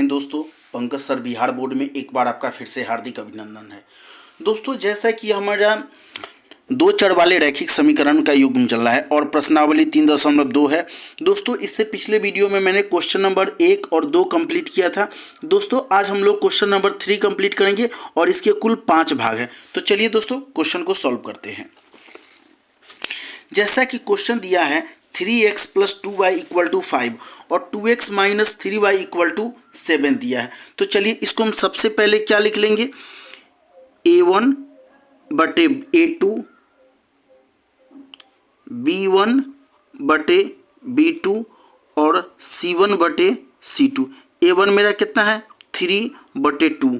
हिंद दोस्तों, Pankaj sir Bihar board में एक बार आपका फिर से हार्दिक अभिनंदन है। दोस्तों, जैसा कि हमारा दो चर वाले रैखिक समीकरण का युग्म चल रहा है और प्रश्नावली 3.2 है। दोस्तों, इससे पिछले वीडियो में मैंने क्वेश्चन नंबर 1 और 2 कंप्लीट किया था। दोस्तों, आज हम लोग क्वेश्चन नंबर 3 कंप्लीट करेंगे और इसके कुल 5 भाग हैं। तो चलिए दोस्तों, क्वेश्चन को सॉल्व करते हैं। जैसा कि क्वेश्चन दिया है 3x + 2y = 5 और 2x - 3y = 7 दिया है। तो चलिए इसको हम सबसे पहले क्या लिख लेंगे, a1 बटे a2, b1 बटे b2 और c1 बटे c2। a1 मेरा कितना है 3/2,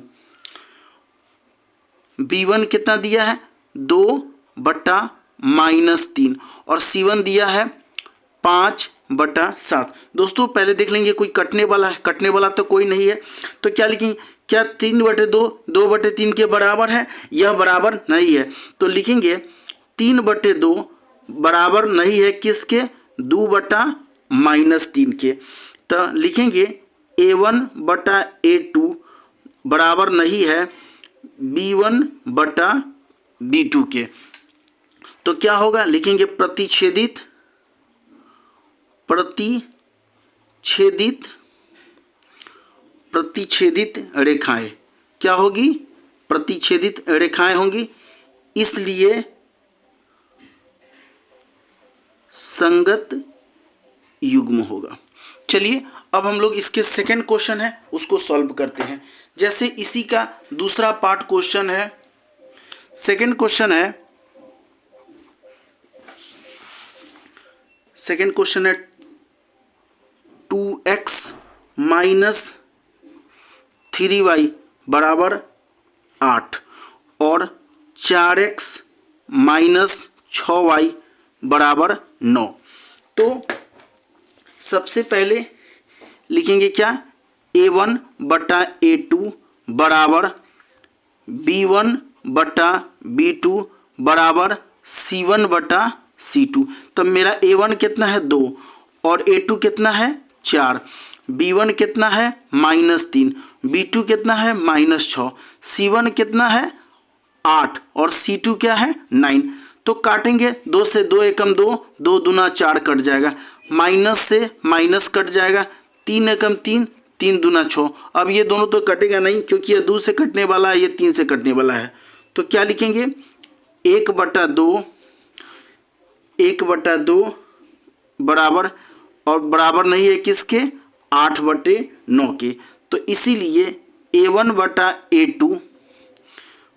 b1 कितना दिया है 2/-3 और c1 दिया है 5/7। दोस्तों, पहले देख लेंगे कोई कटने वाला है, कटने वाला तो कोई नहीं है। तो क्या लिखेंगे, क्या 3/2 2/3 के बराबर है? यह बराबर नहीं है, तो लिखेंगे 3/2 बराबर नहीं है किसके, 2/-3 के। तो लिखेंगे a1/a2 बराबर नहीं है b1/b2 के। तो क्या होगा, लिखेंगे प्रतिच्छेदित रेखाएं क्या होगी, प्रतिच्छेदित रेखाएं होंगी, इसलिए संगत युग्म होगा। चलिए अब हम लोग इसके सेकंड क्वेश्चन है उसको सॉल्व करते हैं। जैसे इसी का दूसरा पार्ट क्वेश्चन है, सेकंड क्वेश्चन है 2x - 3y = 8 और 4x - 6y = 9। तो सबसे पहले लिखेंगे क्या, a1/a2 बराबर b1/b2 बराबर c1/c2। तो मेरा a1 कितना है 2 और a2 कितना है 4, b1 कितना है -3, b2 कितना है -6, c1 कितना है 8 और c2 क्या है 9। तो काटेंगे, 2 से 2 एकम 2, 2 दूना 4 कट जाएगा, माइनस से माइनस कट जाएगा, 3 एकम 3, 3 दूना 6। अब ये दोनों तो कटेगा नहीं क्योंकि ये 2 से कटने वाला है, ये 3 से कटने वाला है। तो क्या लिखेंगे 1/2 बराबर, और बराबर नहीं है किसके, 8/9 के। तो इसीलिए a1/a2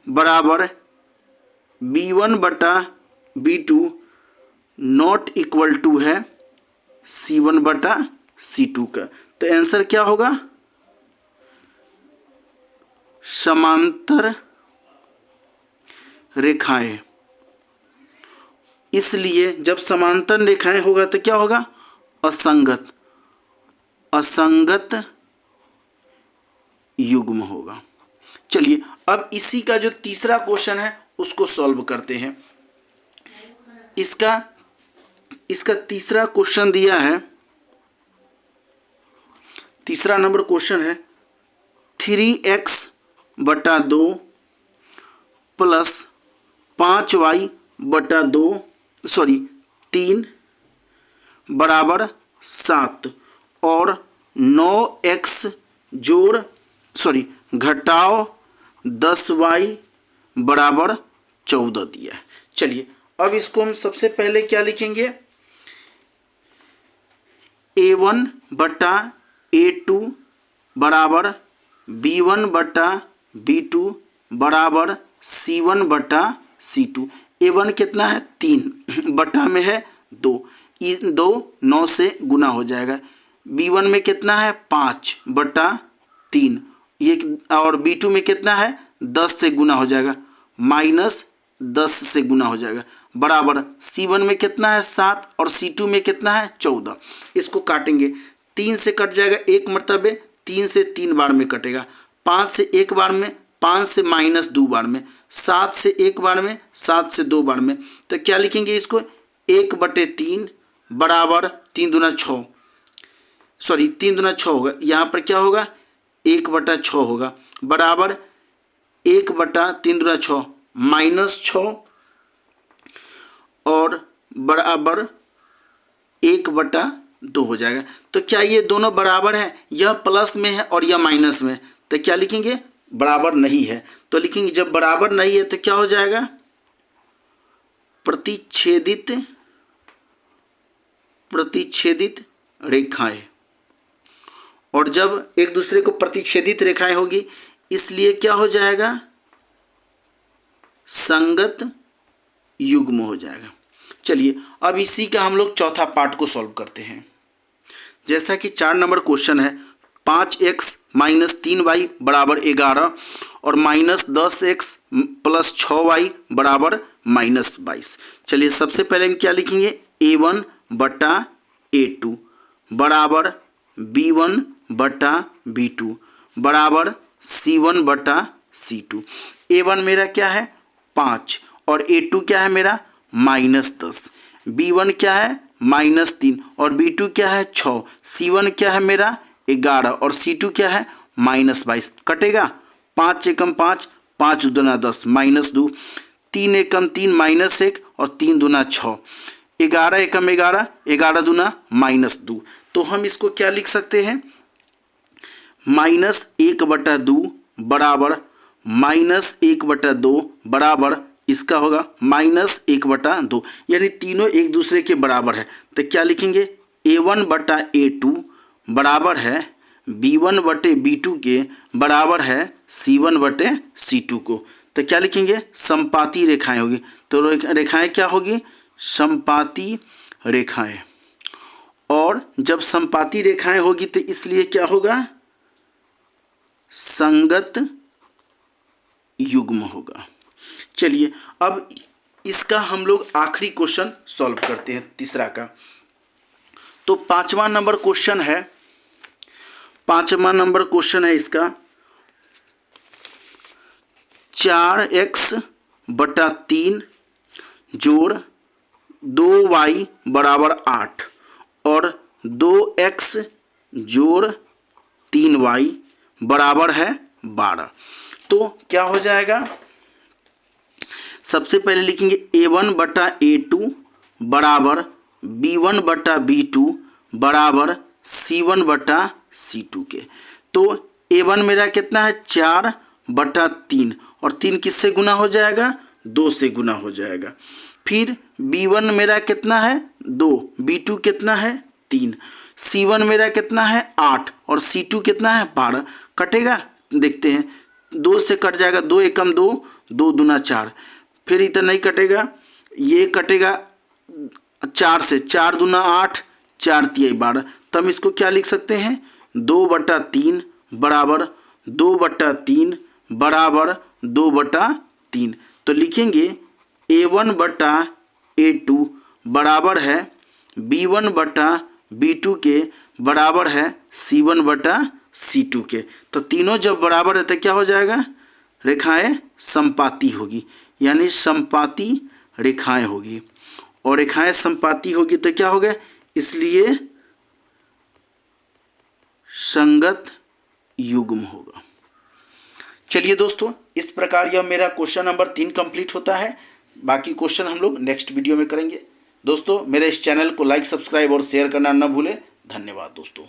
बराबर b1/b2 नॉट इक्वल टू है c1/c2 का। तो आंसर क्या होगा, समांतर रेखाएं। इसलिए जब समांतर रेखाएं होगा तो क्या होगा, असंगत युग्म होगा। चलिए अब इसी का जो तीसरा क्वेश्चन है उसको सॉल्व करते हैं। इसका तीसरा क्वेश्चन दिया है, तीसरा नंबर क्वेश्चन है 3x/2 + 5y/2 3 बराबर 7 और 9x घटाओ 10y बराबर 14 दिया है। चलिए अब इसको हम सबसे पहले क्या लिखेंगे, a1/a2 बराबर b1/b2 बराबर c1/c2। a1 कितना है 3 बटा में है 2, 2 9 से गुना हो जाएगा। b1 में कितना है 5/3, ये और b2 में कितना है 10 से गुना हो जाएगा, -10 से गुना हो जाएगा, बराबर c1 में कितना है 7 और c2 में कितना है 14। इसको काटेंगे, 3 से कट जाएगा एक मरतबे, 3 से 3 बार में कटेगा, 5 से 1 बार में, 5 से -2 बार में, 7 से 1 बार में, 7 से 2 बार में। तो क्या लिखेंगे इसको, 1/3 बराबर 3 दूना 6 होगा। यहाँ पर क्या होगा 1/6 होगा बराबर 1/3 दूना 6 -6 और बराबर 1/2 हो जाएगा। तो क्या ये दोनों बराबर है? यह प्लस में है और यह माइनस में, तो क्या लिखेंगे? बराबर नहीं है। तो लिखेंगे जब बराबर नहीं है तो क्या हो जाएगा? प्रतिच्छेदित रेखाएं। और जब एक दूसरे को प्रतिच्छेदित रेखाएं होगी इसलिए क्या हो जाएगा? संगत युग्म हो जाएगा। चलिए अब इसी का हम लोग चौथा पार्ट को सॉल्व करते हैं। जैसा कि 4 नंबर क्वेश्चन है 5x - 3y = 11 और -10x + 6y = -22। चलिए सबसे पहले हम क्या लिखेंगे? a1/a2 बराबर b1/b2 बराबर c1/c2। a1 मेरा क्या है? 5 और a2 क्या है मेरा? -10। b1 क्या है? -3 और b2 क्या है? 6। c1 क्या है मेरा? 11 और c2 क्या है? -22। कटेगा 5 एकम 5, 5 दूना 10 -2, 3 एकम 3 -1 और 3 दूना 6, 11 एकम 11, 11 दूना -2। तो हम इसको क्या लिख सकते हैं? -1/2 बराबर -1/2 बराबर इसका होगा -1/2, यानी तीनों एक दूसरे के बराबर है। तो क्या लिखेंगे? a1/a2 बराबर है b1/b2 के बराबर है c1/c2 को। तो क्या लिखेंगे? समपाती रेखाएं होगी। तो रेखाएं क्या होगी? समपाती रेखाएं। और जब समपाती रेखाएं होगी तो इसलिए क्या होगा? संगत युग्म होगा। चलिए अब इसका हम लोग आखिरी क्वेश्चन सॉल्व करते हैं, तीसरा का। तो 5वां नंबर क्वेश्चन है, 5वां नंबर क्वेश्चन है इसका 4x/3 जोड़ 2y = 8 और 2x जोड़ 3y बराबर है 12। तो क्या हो जाएगा? सबसे पहले लिखेंगे a1/a2 बराबर b1/b2 बराबर c1/c2 के। तो a1 मेरा कितना है? 4/3 और 3 किससे गुना हो जाएगा? 2 से गुना हो जाएगा। फिर b1 मेरा कितना है? 2, b2 कितना है? 3, c1 मेरा कितना है? 8 और c2 कितना है? 12। कटेगा? देखते हैं, 2 से कट जाएगा, 2 एकम 2, 2 दूना 4, फिर इतना नहीं कटेगा, ये कटेगा 4 से, 4 दूना 8, 4 तिया 12। तो हम इसको क्या लिख सकते हैं? 2/3 बराबर 2/3 बराबर 2/3। तो लिखेंगे a1/a2 बराबर है b1/b2 के बराबर है c1/c2 के। तो तीनों जब बराबर है तो क्या हो जाएगा? रेखाएं समपाती होगी, यानी समपाती रेखाएं होगी। और रेखाएं समपाती होगी तो क्या होगा? इसलिए संगत युग्म होगा। चलिए दोस्तों, इस प्रकार यह मेरा क्वेश्चन नंबर 3 कंप्लीट होता है। बाकी क्वेश्चन हम लोग नेक्स्ट वीडियो में करेंगे। दोस्तों मेरे इस चैनल को लाइक, सब्सक्राइब और शेयर करना न भूलें। धन्यवाद दोस्तों।